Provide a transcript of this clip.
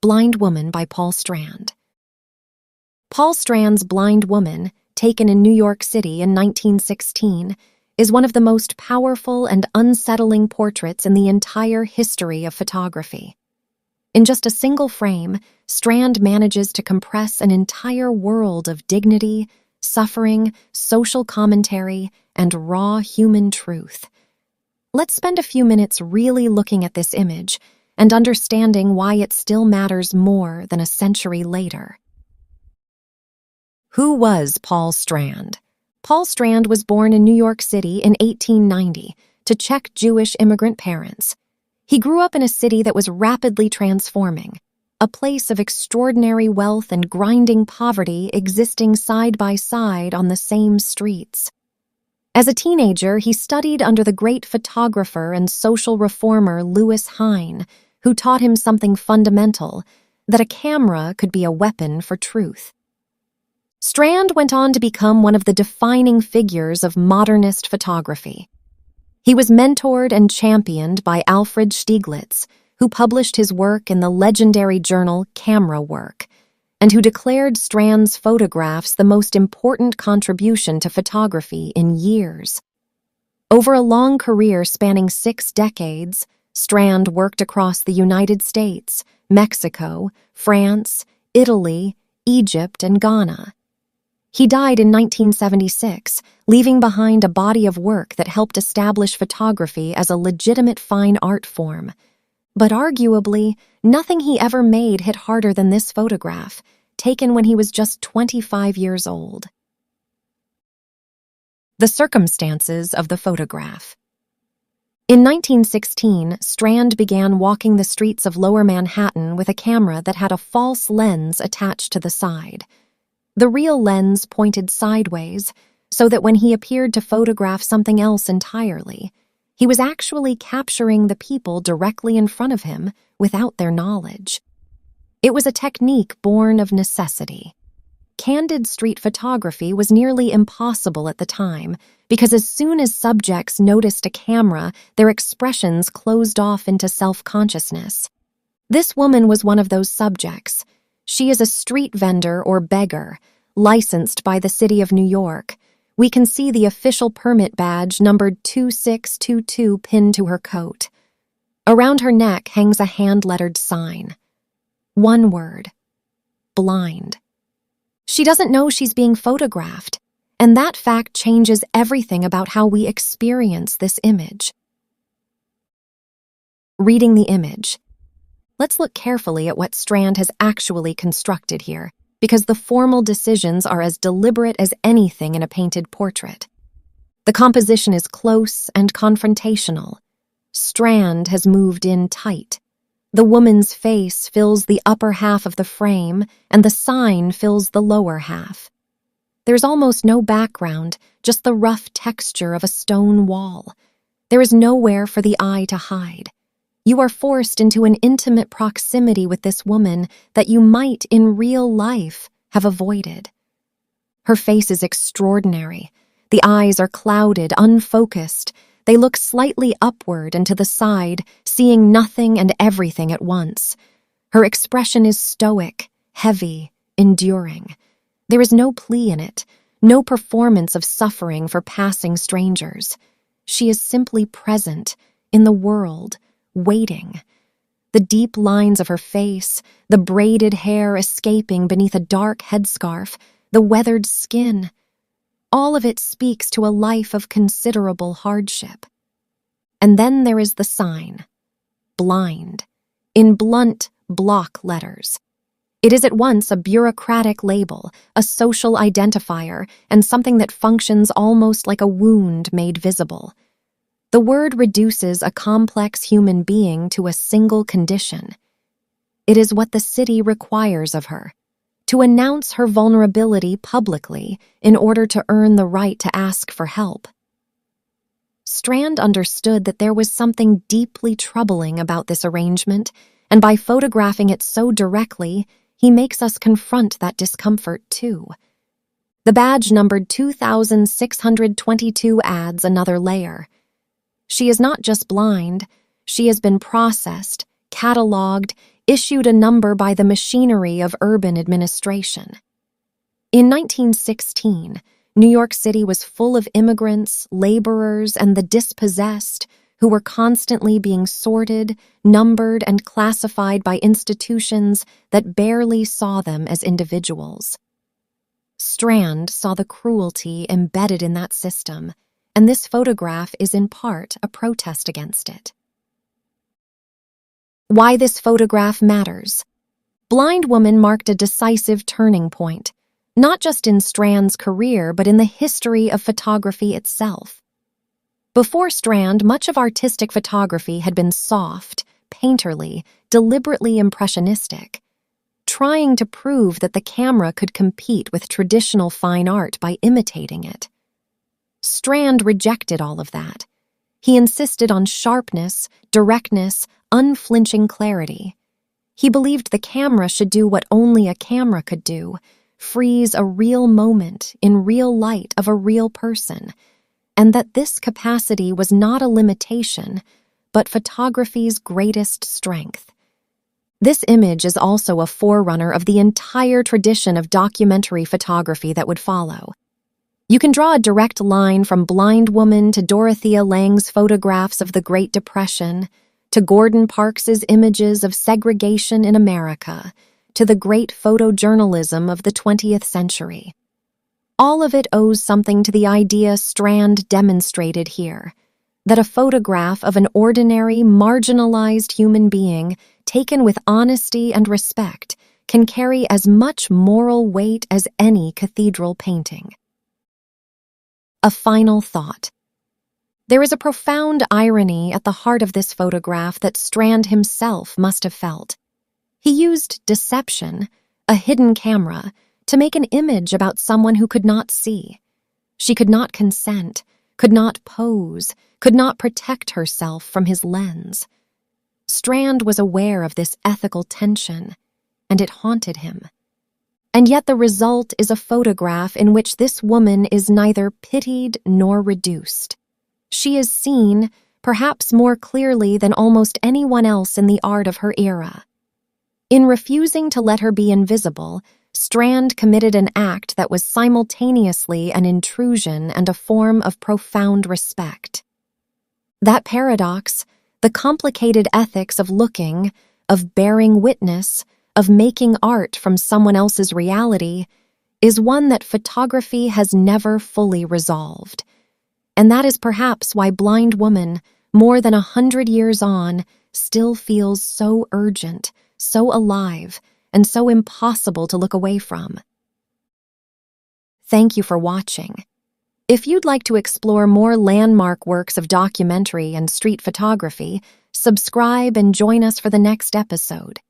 Blind Woman by Paul Strand. Paul Strand's Blind Woman, taken in New York City in 1916, is one of the most powerful and unsettling portraits in the entire history of photography. In just a single frame, Strand manages to compress an entire world of dignity, suffering, social commentary, and raw human truth. Let's spend a few minutes really looking at this image and understanding why it still matters more than a century later. Who was Paul Strand? Paul Strand was born in New York City in 1890 to Czech Jewish immigrant parents. He grew up in a city that was rapidly transforming, a place of extraordinary wealth and grinding poverty existing side by side on the same streets. As a teenager, he studied under the great photographer and social reformer Louis Hine, who taught him something fundamental, that a camera could be a weapon for truth. Strand went on to become one of the defining figures of modernist photography. He was mentored and championed by Alfred Stieglitz, who published his work in the legendary journal Camera Work, and who declared Strand's photographs the most important contribution to photography in years. Over a long career spanning 6 decades, Strand worked across the United States, Mexico, France, Italy, Egypt, and Ghana. He died in 1976, leaving behind a body of work that helped establish photography as a legitimate fine art form. But arguably, nothing he ever made hit harder than this photograph, taken when he was just 25 years old. The circumstances of the photograph. In 1916, Strand began walking the streets of Lower Manhattan with a camera that had a false lens attached to the side. The real lens pointed sideways, so that when he appeared to photograph something else entirely, he was actually capturing the people directly in front of him without their knowledge. It was a technique born of necessity. Candid street photography was nearly impossible at the time because as soon as subjects noticed a camera, their expressions closed off into self-consciousness. This woman was one of those subjects. She is a street vendor or beggar, licensed by the city of New York. We can see the official permit badge numbered 2622 pinned to her coat. Around her neck hangs a hand-lettered sign. One word: blind. She doesn't know she's being photographed, and that fact changes everything about how we experience this image. Reading the image. Let's look carefully at what Strand has actually constructed here, because the formal decisions are as deliberate as anything in a painted portrait. The composition is close and confrontational. Strand has moved in tight. The woman's face fills the upper half of the frame, and the sign fills the lower half. There's almost no background, just the rough texture of a stone wall. There is nowhere for the eye to hide. You are forced into an intimate proximity with this woman that you might, in real life, have avoided. Her face is extraordinary. The eyes are clouded, unfocused. They look slightly upward and to the side, seeing nothing and everything at once. Her expression is stoic, heavy, enduring. There is no plea in it, no performance of suffering for passing strangers. She is simply present, in the world, waiting. The deep lines of her face, the braided hair escaping beneath a dark headscarf, the weathered skin, all of it speaks to a life of considerable hardship. And then there is the sign, blind, in blunt block letters. It is at once a bureaucratic label, a social identifier, and something that functions almost like a wound made visible. The word reduces a complex human being to a single condition. It is what the city requires of her, to announce her vulnerability publicly in order to earn the right to ask for help. Strand understood that there was something deeply troubling about this arrangement, and by photographing it so directly, he makes us confront that discomfort too. The badge numbered 2622 adds another layer. She is not just blind, she has been processed, cataloged, issued a number by the machinery of urban administration. In 1916, New York City was full of immigrants, laborers, and the dispossessed who were constantly being sorted, numbered, and classified by institutions that barely saw them as individuals. Strand saw the cruelty embedded in that system, and this photograph is in part a protest against it. Why this photograph matters. Blind Woman marked a decisive turning point, not just in Strand's career, but in the history of photography itself. Before Strand, much of artistic photography had been soft, painterly, deliberately impressionistic, trying to prove that the camera could compete with traditional fine art by imitating it. Strand rejected all of that. He insisted on sharpness, directness, unflinching clarity. He believed the camera should do what only a camera could do, freeze a real moment in real light of a real person, and that this capacity was not a limitation, but photography's greatest strength. This image is also a forerunner of the entire tradition of documentary photography that would follow. You can draw a direct line from Blind Woman to Dorothea Lange's photographs of the Great Depression, to Gordon Parks's images of segregation in America, to the great photojournalism of the 20th century. All of it owes something to the idea Strand demonstrated here, that a photograph of an ordinary, marginalized human being taken with honesty and respect can carry as much moral weight as any cathedral painting. A final thought. There is a profound irony at the heart of this photograph that Strand himself must have felt. He used deception, a hidden camera, to make an image about someone who could not see. She could not consent, could not pose, could not protect herself from his lens. Strand was aware of this ethical tension, and it haunted him. And yet the result is a photograph in which this woman is neither pitied nor reduced. She is seen, perhaps more clearly than almost anyone else in the art of her era. In refusing to let her be invisible, Strand committed an act that was simultaneously an intrusion and a form of profound respect. That paradox, the complicated ethics of looking, of bearing witness, of making art from someone else's reality, is one that photography has never fully resolved. And that is perhaps why Blind Woman, more than 100 years on, still feels so urgent, so alive, and so impossible to look away from. Thank you for watching. If you'd like to explore more landmark works of documentary and street photography, subscribe and join us for the next episode.